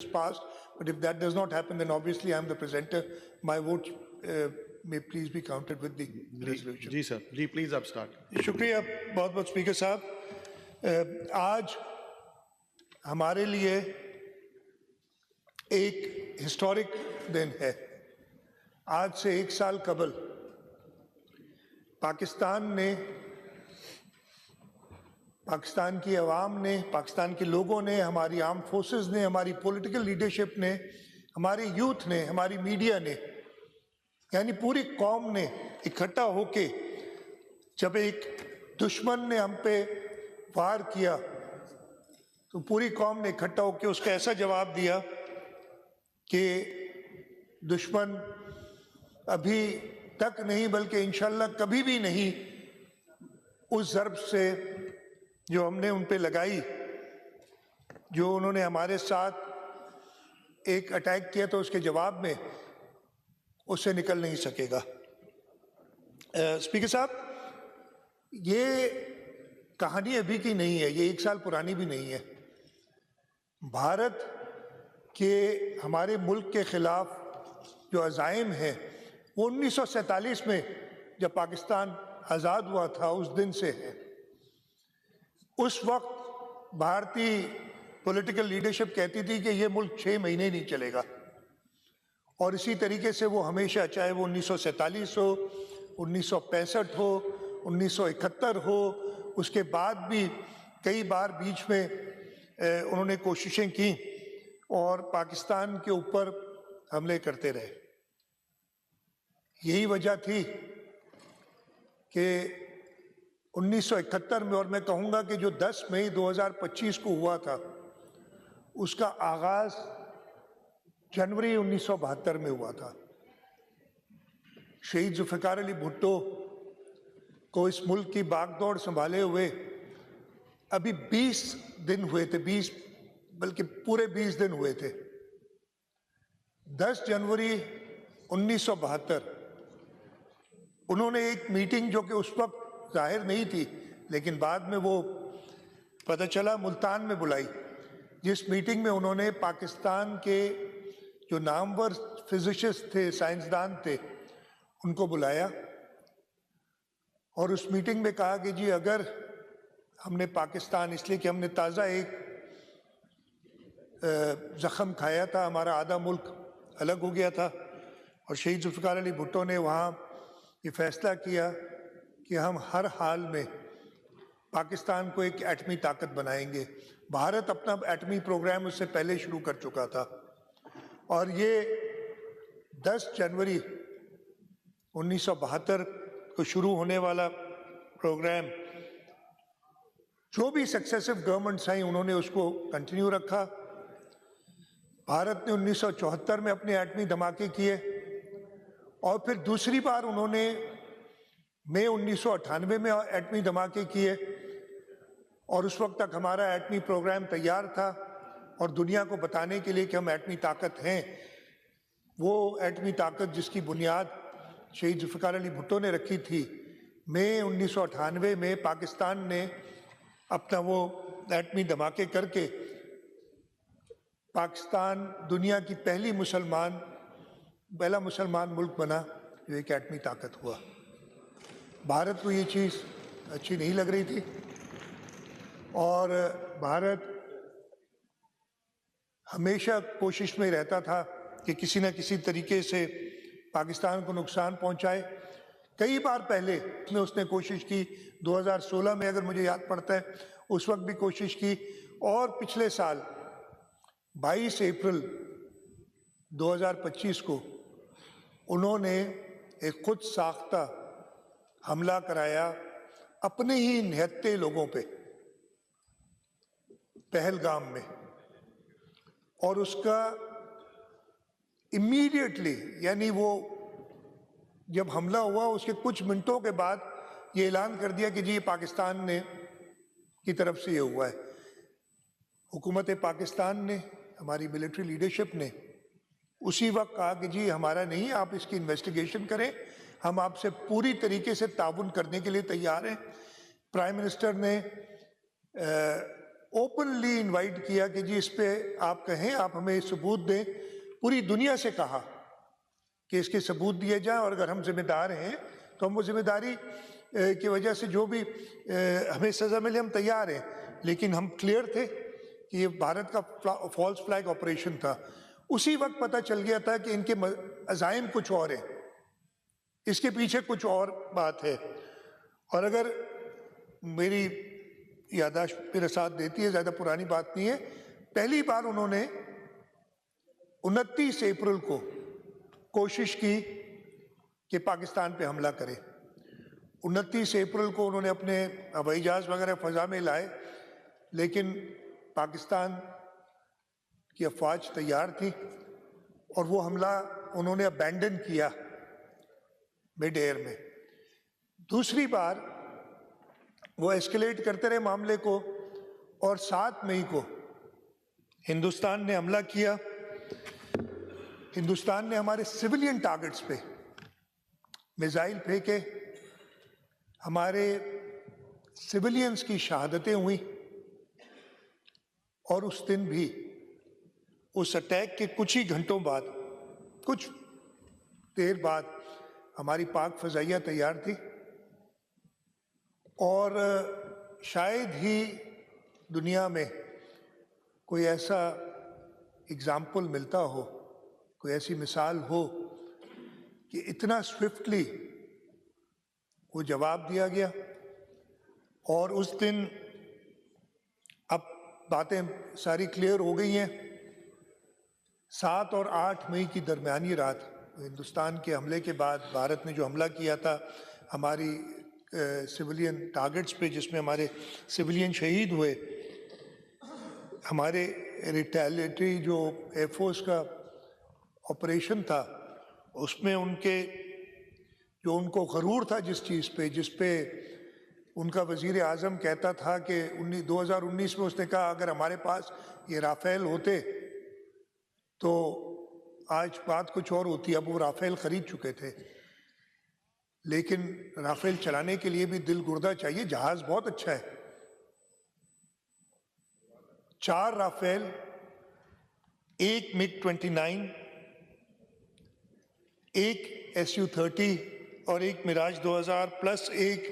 passed, but if that does not happen, then obviously I am the presenter. My vote may please be counted with the resolution. जी sir, जी please आप start. शुक्रिया बहुत बहुत speaker साहब. आज हमारे लिए एक हिस्टोरिक दिन है. आज से 1 साल कबल पाकिस्तान ने, पाकिस्तान की आवाम ने, पाकिस्तान के लोगों ने, हमारी आर्म फोर्सेस ने, हमारी पॉलिटिकल लीडरशिप ने, हमारे यूथ ने, हमारी मीडिया ने, यानी पूरी कौम ने इकट्ठा होके जब एक दुश्मन ने हम पे वार किया तो पूरी कौम ने इकट्ठा होके उसका ऐसा जवाब दिया कि दुश्मन अभी तक नहीं बल्कि इंशाल्लाह कभी भी नहीं उस ज़र्ब से जो हमने उन पे लगाई, जो उन्होंने हमारे साथ एक अटैक किया तो उसके जवाब में उससे निकल नहीं सकेगा. स्पीकर साहब, ये कहानी अभी की नहीं है, ये 1 साल पुरानी भी नहीं है. भारत के, हमारे मुल्क के खिलाफ जो अज़ाइम हैं वो 1947 में जब पाकिस्तान आज़ाद हुआ था उस दिन से है. उस वक्त भारतीय पॉलिटिकल लीडरशिप कहती थी कि ये मुल्क 6 महीने नहीं चलेगा, और इसी तरीके से वो हमेशा, चाहे वो 1947 हो, 1965 हो, 1971 हो, उसके बाद भी कई बार बीच में उन्होंने कोशिशें की और पाकिस्तान के ऊपर हमले करते रहे. यही वजह थी कि 1971 में, और मैं कहूँगा कि जो 10 मई 2025 को हुआ था उसका आगाज़ जनवरी 1972 में हुआ था. शहीद जुल्फ़िकार अली भुट्टो को इस मुल्क की बागडोर संभाले हुए अभी 20 दिन हुए थे, 20 बल्कि पूरे 20 दिन हुए थे. 10 जनवरी 1972 उन्होंने एक मीटिंग, जो कि उस वक्त जाहिर नहीं थी लेकिन बाद में वो पता चला, मुल्तान में बुलाई, जिस मीटिंग में उन्होंने पाकिस्तान के जो नामवर फिजिशिस्ट थे, साइंसदान थे, उनको बुलाया और उस मीटिंग में कहा कि जी अगर हमने पाकिस्तान, इसलिए कि हमने ताज़ा एक ज़ख़म खाया था, हमारा आधा मुल्क अलग हो गया था, और शहीद जुल्फ़िकार अली भुट्टो ने वहाँ ये फ़ैसला किया कि हम हर हाल में पाकिस्तान को एक एटमी ताकत बनाएंगे. भारत अपना एटमी प्रोग्राम उससे पहले शुरू कर चुका था, और ये 10 जनवरी 1972 को शुरू होने वाला प्रोग्राम, जो भी सक्सेसिव गवर्नमेंट्स आई उन्होंने उसको कंटिन्यू रखा. भारत ने 1974 में अपने एटमी धमाके किए, और फिर दूसरी बार उन्होंने मई 1998 में एटमी धमाके किए, और उस वक्त तक हमारा एटमी प्रोग्राम तैयार था और दुनिया को बताने के लिए कि हम एटमी ताकत हैं. वो एटमी ताकत जिसकी बुनियाद शहीद जुल्फ़िकार अली भुट्टो ने रखी थी, मई 1998 में पाकिस्तान ने अपना वो एटमी धमाके करके पाकिस्तान दुनिया की पहला मुसलमान मुल्क बना जो एक एटमी ताकत हुआ. भारत को ये चीज़ अच्छी नहीं लग रही थी, और भारत हमेशा कोशिश में रहता था कि किसी न किसी तरीके से पाकिस्तान को नुकसान पहुंचाए. कई बार पहले उसने कोशिश की, 2016 में अगर मुझे याद पड़ता है उस वक्त भी कोशिश की, और पिछले साल 22 अप्रैल 2025 को उन्होंने एक खुद साख्ता हमला कराया अपने ही निहत्ते लोगों पे पहलगाम में, और उसका इमीडिएटली, यानी वो जब हमला हुआ उसके कुछ मिनटों के बाद ये ऐलान कर दिया कि जी ये पाकिस्तान ने की तरफ से ये हुआ है. हुकूमत पाकिस्तान ने, हमारी मिलिट्री लीडरशिप ने उसी वक्त कहा कि जी हमारा नहीं, आप इसकी इन्वेस्टिगेशन करें, हम आपसे पूरी तरीके से ताउन करने के लिए तैयार हैं. प्राइम मिनिस्टर ने ओपनली इनवाइट किया कि जी इस पे आप कहें, आप हमें सबूत दें। पूरी दुनिया से कहा कि इसके सबूत दिए जाएं और अगर हम जिम्मेदार हैं तो हम वो जिम्मेदारी की वजह से जो भी हमें सज़ा मिले हम तैयार हैं। लेकिन हम क्लियर थे कि ये भारत का फॉल्स फ्लैग ऑपरेशन था। उसी वक्त पता चल गया था कि इनके अज़ाइम कुछ और हैं, इसके पीछे कुछ और बात है। और अगर मेरी याददाश्त मेरे साथ देती है, ज़्यादा पुरानी बात नहीं है, पहली बार उन्होंने 29 अप्रैल को कोशिश की कि पाकिस्तान पे हमला करें। 29 अप्रैल को उन्होंने अपने हवाई जहाज़ वगैरह फ़ज़ा में लाए, लेकिन पाकिस्तान की अफवाज तैयार थी और वो हमला उन्होंने अबैंडन किया मिड एयर में। दूसरी बार वो एस्केलेट करते रहे मामले को और 7 मई को हिंदुस्तान ने हमला किया। हिंदुस्तान ने हमारे सिविलियन टारगेट्स पे मिसाइल फेंके, हमारे सिविलियंस की शहादतें हुई। और उस दिन भी, उस अटैक के कुछ ही घंटों बाद, कुछ देर बाद हमारी पाक फ़ज़ाइया तैयार थी और शायद ही दुनिया में कोई ऐसा एग्ज़ाम्पल मिलता हो, कोई ऐसी मिसाल हो कि इतना स्विफ्टली वो जवाब दिया गया। और उस दिन, अब बातें सारी क्लियर हो गई हैं, 7 और 8 मई की दरमियानी रात हिंदुस्तान के हमले के बाद भारत ने जो हमला किया था हमारी सिविलियन टारगेट्स पे, जिसमें हमारे सिविलियन शहीद हुए, हमारे रिटेलिएटरी जो एयरफोर्स का ऑपरेशन था उसमें उनको गरूर था जिस चीज़ पे, जिस पे उनका वज़ीर आज़म कहता था कि 2019 में उसने कहा अगर हमारे पास ये राफ़ेल होते तो आज बात कुछ और होती। अब वो राफ़ेल ख़रीद चुके थे, लेकिन राफ़ेल चलाने के लिए भी दिल गुर्दा चाहिए। जहाज़ बहुत अच्छा है, 4 राफ़ेल, 1 MiG-29, 1 Su-30 और 1 मिराज 2000 प्लस 1